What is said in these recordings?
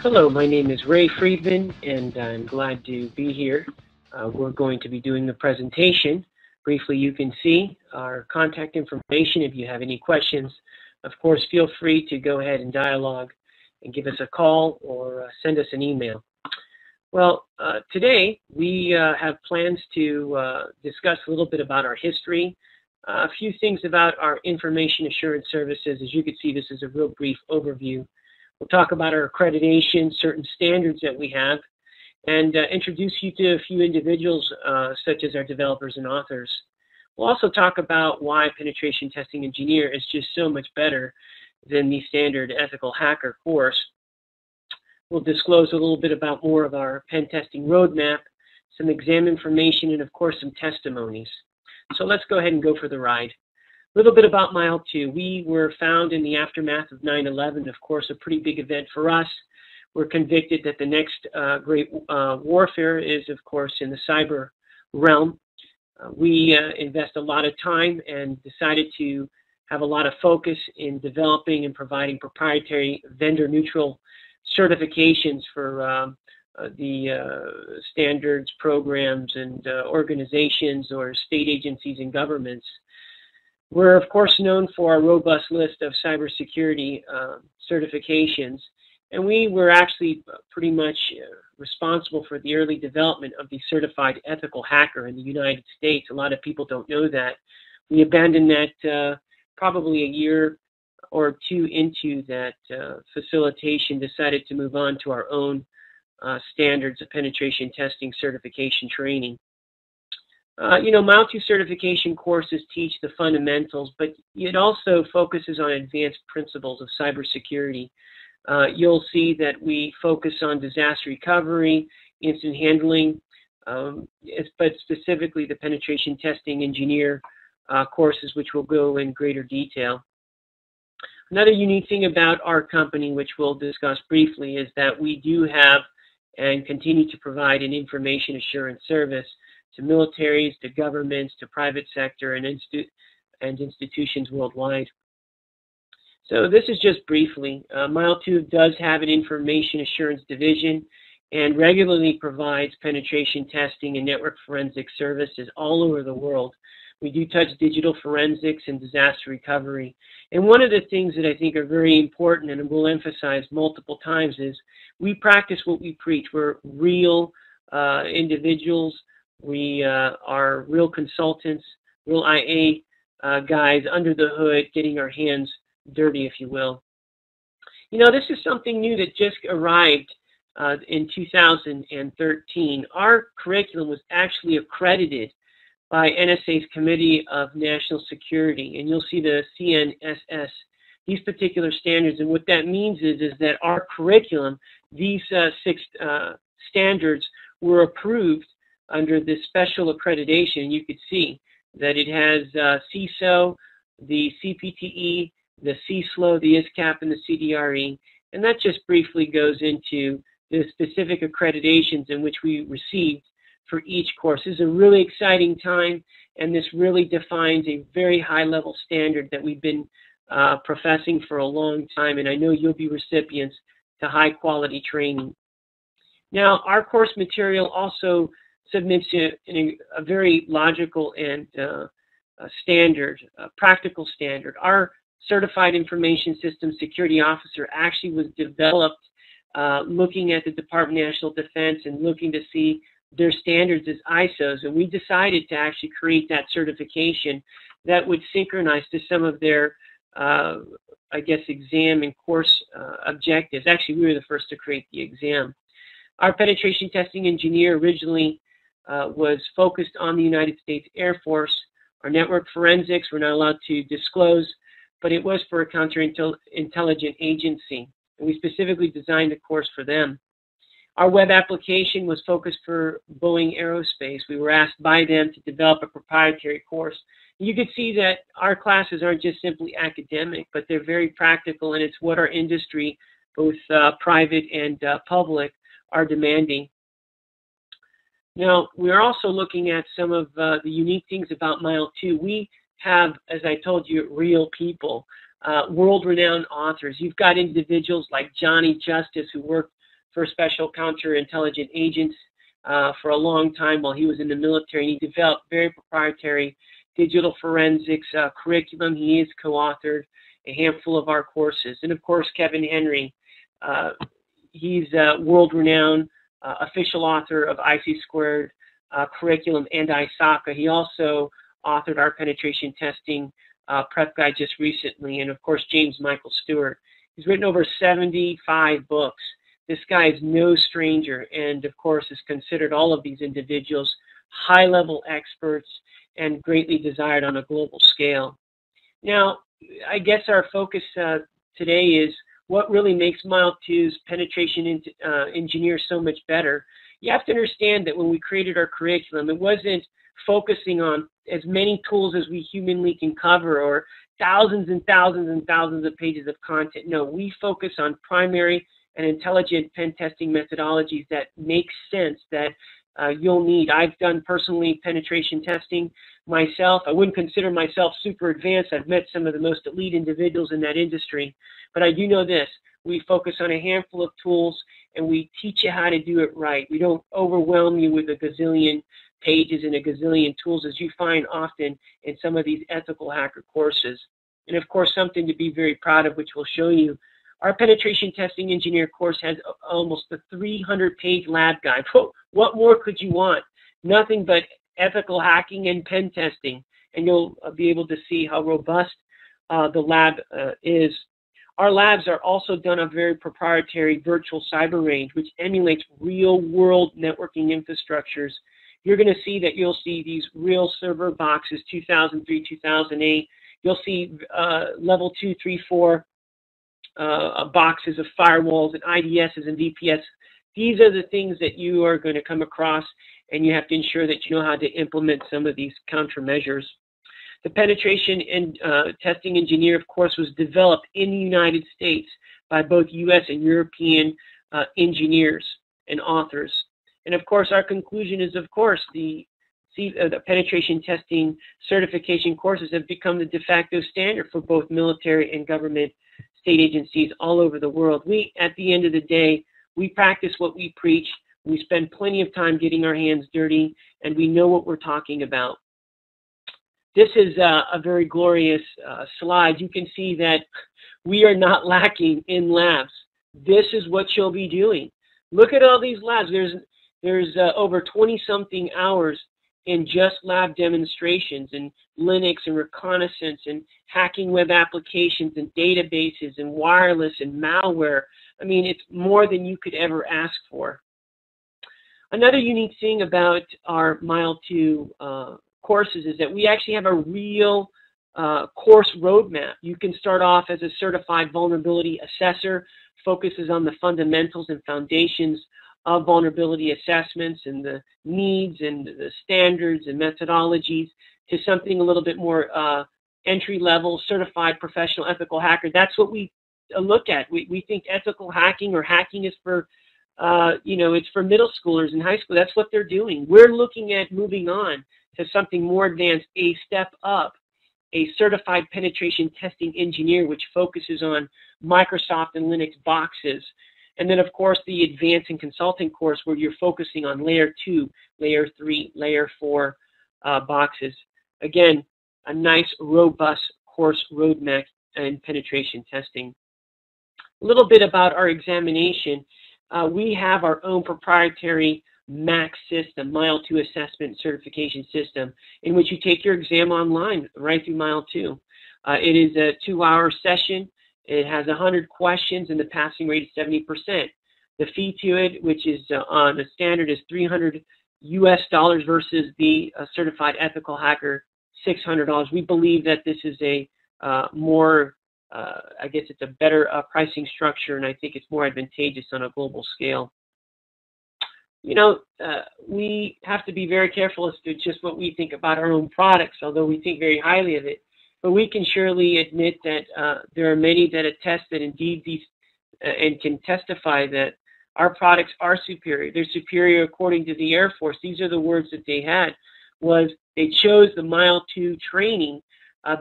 Hello, my name is Ray Friedman, and I'm glad to be here. We're going to be doing the presentation. Briefly, you can see our contact information if you have any questions. Of course, feel free to go ahead and dialogue and give us a call or send us an email. Well, today we have plans to discuss a little bit about our history, a few things about our information assurance services. As you can see, this is a real brief overview. We'll talk about our accreditation, certain standards that we have, and introduce you to a few individuals such as our developers and authors. We'll also talk about why penetration testing engineer is just so much better than the standard ethical hacker course. We'll disclose a little bit about more of our pen testing roadmap, some exam information, and of course some testimonies. So let's go ahead and go for the ride. A little bit about Mile2. We were found in the aftermath of 9/11, of course, a pretty big event for us. We're convicted that the next great warfare is, of course, in the cyber realm. We invest a lot of time and decided to have a lot of focus in developing and providing proprietary vendor-neutral certifications for the standards, programs, and organizations or state agencies and governments. We're, of course, known for our robust list of cybersecurity certifications, and we were actually pretty much responsible for the early development of the certified ethical hacker in the United States. A lot of people don't know that. We abandoned that probably a year or two into that facilitation, decided to move on to our own standards of penetration testing certification training. Mile2 certification courses teach the fundamentals, but it also focuses on advanced principles of cybersecurity. You'll see that we focus on disaster recovery, incident handling, but specifically the penetration testing engineer courses, which will go in greater detail. Another unique thing about our company, which we'll discuss briefly, is that we do have and continue to provide an information assurance service to militaries, to governments, to private sector, and institutions worldwide. So this is just briefly. Mile2 does have an information assurance division and regularly provides penetration testing and network forensic services all over the world. We do touch digital forensics and disaster recovery. And one of the things that I think are very important, and we'll emphasize multiple times, is we practice what we preach. We're real individuals. We are real consultants, real IA guys under the hood, getting our hands dirty, if you will. This is something new that just arrived in 2013. Our curriculum was actually accredited by NSA's Committee of National Security, and you'll see the CNSS, these particular standards. And what that means is that our curriculum, these 6 standards, were approved under this special accreditation. You could see that it has CISO, the CPTE, the CSLO, the ISCAP, and the CDRE. And that just briefly goes into the specific accreditations in which we received for each course. This is a really exciting time, and this really defines a very high-level standard that we've been professing for a long time, and I know you'll be recipients to high-quality training. Now, our course material also submits a very logical and practical standard. Our Certified Information Systems Security Officer actually was developed looking at the Department of National Defense and looking to see their standards as ISOs, and we decided to actually create that certification that would synchronize to some of their, exam and course objectives. Actually, we were the first to create the exam. Our penetration testing engineer originally was focused on the United States Air Force. Our network forensics we're not allowed to disclose, but it was for a counterintelligence agency, and we specifically designed a course for them. Our web application was focused for Boeing Aerospace. We were asked by them to develop a proprietary course. You can see that our classes aren't just simply academic, but they're very practical, and it's what our industry, both private and public, are demanding. Now, we're also looking at some of the unique things about Mile2. We have, as I told you, real people, world-renowned authors. You've got individuals like Johnny Justice, who worked for special counterintelligence agents for a long time while he was in the military. And he developed very proprietary digital forensics curriculum. He has co-authored a handful of our courses. And of course, Kevin Henry, he's world-renowned official author of IC Squared curriculum and ISACA. He also authored our penetration testing prep guide just recently. And of course, James Michael Stewart. He's written over 75 books. This guy is no stranger, and of course is considered, all of these individuals, high-level experts and greatly desired on a global scale. Now, I guess our focus today is what really makes Mile2's penetration engineer so much better. You have to understand that when we created our curriculum, it wasn't focusing on as many tools as we humanly can cover or thousands and thousands and thousands of pages of content. No, we focus on primary and intelligent pen testing methodologies that make sense, that you'll need. I've done personally penetration testing myself. I wouldn't consider myself super advanced. I've met some of the most elite individuals in that industry. But I do know this. We focus on a handful of tools, and we teach you how to do it right. We don't overwhelm you with a gazillion pages and a gazillion tools, as you find often in some of these ethical hacker courses. And of course, something to be very proud of, which we'll show you. Our penetration testing engineer course has almost a 300-page lab guide. What more could you want? Nothing but ethical hacking and pen testing, and you'll be able to see how robust the lab is. Our labs are also done on very proprietary virtual cyber range, which emulates real-world networking infrastructures. You're going to see that you'll see these real server boxes, 2003, 2008. You'll see level 2, 3, 4 boxes of firewalls and IDSs and VPS. These are the things that you are going to come across, and you have to ensure that you know how to implement some of these countermeasures. The penetration and testing engineer, of course, was developed in the United States by both U.S. and European engineers and authors. And of course, our conclusion is, of course, the penetration testing certification courses have become the de facto standard for both military and government state agencies all over the world. We, at the end of the day, we practice what we preach. We spend plenty of time getting our hands dirty, and we know what we're talking about. This is a very glorious slide. You can see that we are not lacking in labs. This is what you'll be doing. Look at all these labs. There's over 20-something hours in just lab demonstrations and Linux and reconnaissance and hacking web applications and databases and wireless and malware. I mean, it's more than you could ever ask for. Another unique thing about our Mile2 courses is that we actually have a real course roadmap. You can start off as a certified vulnerability assessor, focuses on the fundamentals and foundations of vulnerability assessments and the needs and the standards and methodologies, to something a little bit more entry-level, certified professional ethical hacker. That's what we look at. We think ethical hacking or hacking is for, it's for middle schoolers and high school. That's what they're doing. We're looking at moving on to something more advanced, a step up, a certified penetration testing engineer, which focuses on Microsoft and Linux boxes. And then, of course, the advanced and consulting course, where you're focusing on layer 2, layer 3, layer 4 boxes. Again, a nice, robust course roadmap and penetration testing. A little bit about our examination. We have our own proprietary MAC system, Mile2 assessment certification system, in which you take your exam online right through Mile2. It is a 2-hour session. It has 100 questions, and the passing rate is 70%. The fee to it, which is on the standard, is $300 US versus the certified ethical hacker, $600. We believe that this is a more, I guess it's a better pricing structure, and I think it's more advantageous on a global scale. You know, we have to be very careful as to just what we think about our own products, although we think very highly of it. But we can surely admit that there are many that attest that indeed these and can testify that our products are superior. They're superior according to the Air Force. These are the words that they had, was they chose the Mile2 training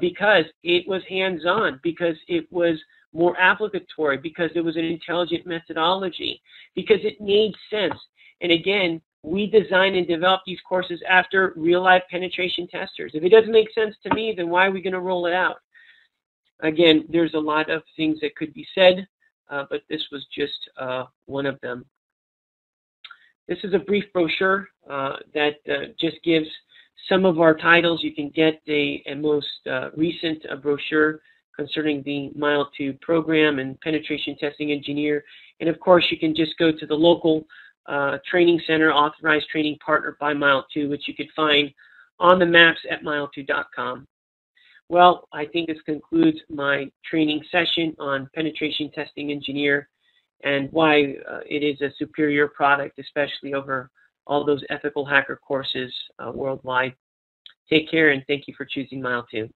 because it was hands-on, because it was more applicatory, because it was an intelligent methodology, because it made sense. And again, we design and develop these courses after real-life penetration testers. If it doesn't make sense to me, then why are we going to roll it out? Again, there's a lot of things that could be said, but this was just one of them. This is a brief brochure that just gives some of our titles. You can get a most recent brochure concerning the Mile2 program and penetration testing engineer. And of course, you can just go to the local training center, authorized training partner by Mile2, which you could find on the maps at mile2.com. Well, I think this concludes my training session on penetration testing engineer and why it is a superior product, especially over all those ethical hacker courses worldwide. Take care, and thank you for choosing Mile2.